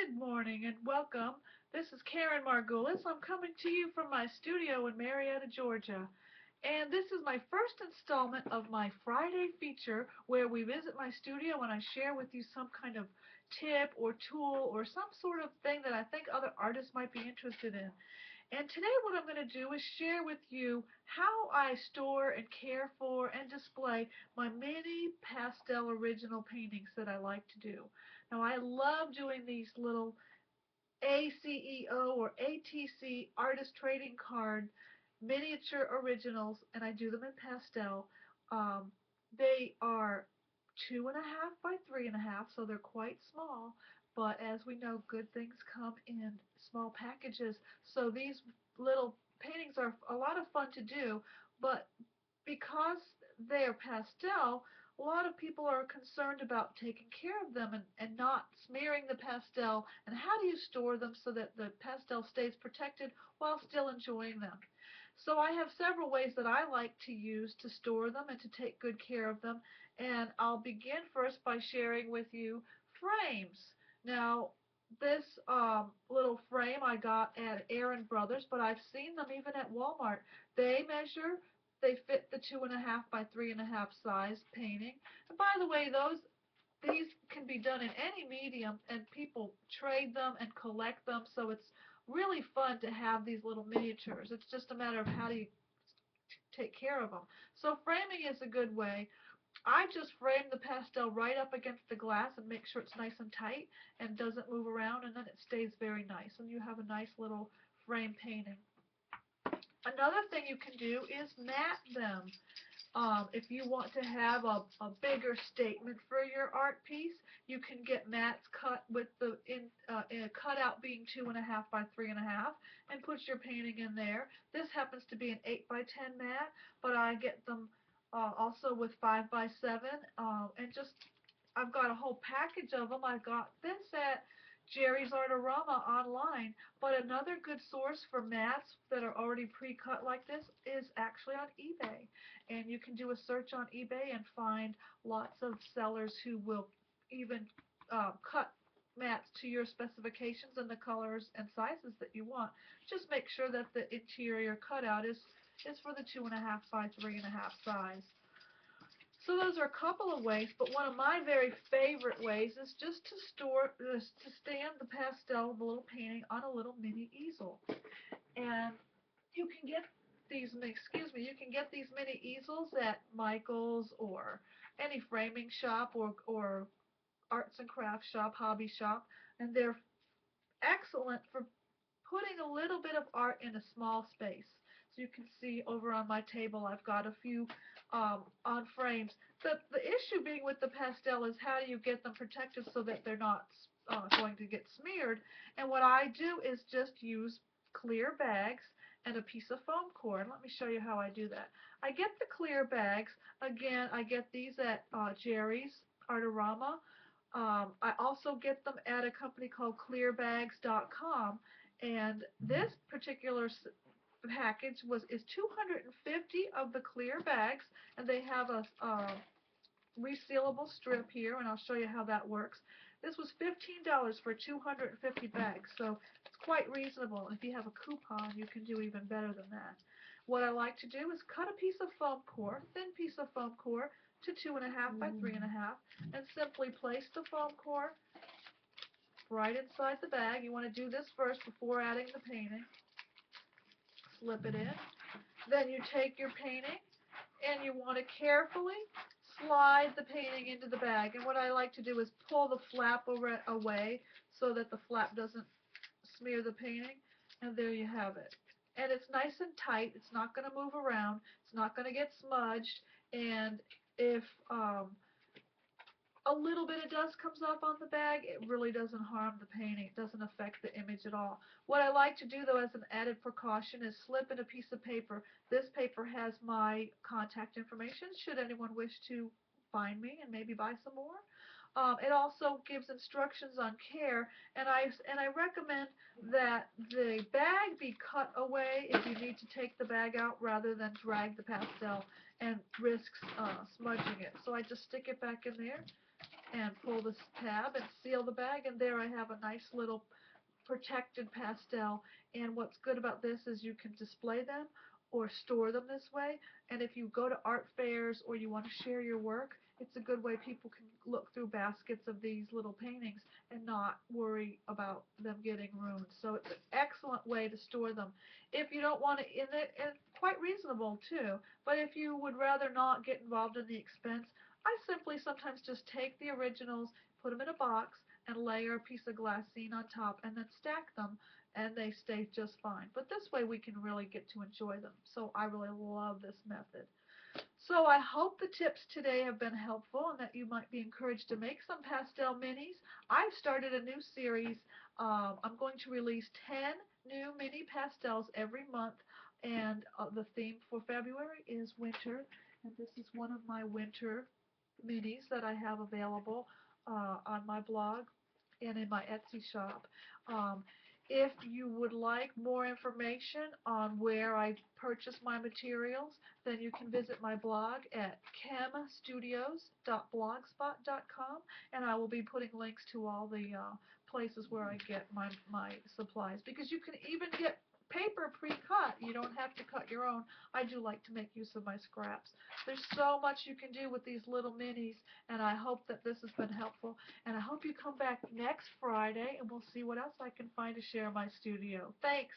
Good morning and welcome. This is Karen Margulis. I'm coming to you from my studio in Marietta, Georgia. And this is my first installment of my Friday feature where we visit my studio and I share with you some kind of tip or tool or some sort of thing that I think other artists might be interested in. And today what I'm going to do is share with you how I store and care for and display my many pastel original paintings that I like to do. Now I love doing these little ACEO or ATC artist trading card miniature originals, and I do them in pastel. They are 2.5 by 3.5, so they're quite small. But as we know, good things come in small packages. So these little paintings are a lot of fun to do, but because they're pastel, a lot of people are concerned about taking care of them and not smearing the pastel. And how do you store them so that the pastel stays protected while still enjoying them? So I have several ways that I like to use to store them and to take good care of them. And I'll begin first by sharing with you frames. Now, this little frame I got at Aaron Brothers, but I've seen them even at Walmart. They fit the 2.5 by 3.5 size painting. And by the way, these can be done in any medium, and people trade them and collect them. So it's really fun to have these little miniatures. It's just a matter of how do you take care of them. So framing is a good way. I just frame the pastel right up against the glass and make sure it's nice and tight and doesn't move around, and then it stays very nice, and you have a nice little frame painting. Another thing you can do is mat them. If you want to have a bigger statement for your art piece, you can get mats cut with the cutout being 2.5 by 3.5, and put your painting in there. This happens to be an 8 by 10 mat, but I get them also with 5 by 7, and just I've got a whole package of them. I got this at Jerry's Artorama online, but another good source for mats that are already pre-cut like this is actually on eBay. And you can do a search on eBay and find lots of sellers who will even cut mats to your specifications and the colors and sizes that you want. Just make sure that the interior cutout is for the 2.5 by 3.5 size. So those are a couple of ways, but one of my very favorite ways is just to stand the pastel, the little painting, on a little mini easel. And you can get you can get these mini easels at Michael's or any framing shop or arts and crafts shop, hobby shop, and they're excellent for putting a little bit of art in a small space. So you can see over on my table I've got a few on frames. The issue being with the pastel is how do you get them protected so that they're not going to get smeared. And what I do is just use clear bags and a piece of foam core. And let me show you how I do that. I get the clear bags. Again, I get these at Jerry's Artorama. I also get them at a company called clearbags.com, and this particular package is 250 of the clear bags, and they have a resealable strip here, and I'll show you how that works. This was $15 for 250 bags, so it's quite reasonable. If you have a coupon, you can do even better than that. What I like to do is cut a piece of foam core, thin piece of foam core, to 2.5 by 3.5, and simply place the foam core right inside the bag. You want to do this first before adding the painting. Slip it in. Then you take your painting and you want to carefully slide the painting into the bag. And what I like to do is pull the flap away so that the flap doesn't smear the painting. And there you have it. And it's nice and tight. It's not going to move around. It's not going to get smudged. And if a little bit of dust comes up on the bag, it really doesn't harm the painting. It doesn't affect the image at all. What I like to do, though, as an added precaution is slip in a piece of paper. This paper has my contact information should anyone wish to find me and maybe buy some more. It also gives instructions on care, and I recommend that the bag be cut away if you need to take the bag out rather than drag the pastel and risk smudging it. So I just stick it back in there, and pull this tab and seal the bag, and there I have a nice little protected pastel. And what's good about this is you can display them or store them this way. And if you go to art fairs or you want to share your work, it's a good way people can look through baskets of these little paintings and not worry about them getting ruined. So it's an excellent way to store them. If you don't want to, and quite reasonable too, but if you would rather not get involved in the expense, I simply sometimes just take the originals, put them in a box, and layer a piece of glassine on top and then stack them, and they stay just fine. But this way we can really get to enjoy them. So I really love this method. So I hope the tips today have been helpful and that you might be encouraged to make some pastel minis. I've started a new series. I'm going to release 10 new mini pastels every month, and the theme for February is winter, and this is one of my winter minis that I have available on my blog and in my Etsy shop. Um, if you would like more information on where I purchase my materials, then you can visit my blog at chemstudios.blogspot.com, and I will be putting links to all the places where I get my supplies. Because you can even get paper pre-cut. You don't have to cut your own. I do like to make use of my scraps. There's so much you can do with these little minis, and I hope that this has been helpful. And I hope you come back next Friday, and we'll see what else I can find to share in my studio. Thanks.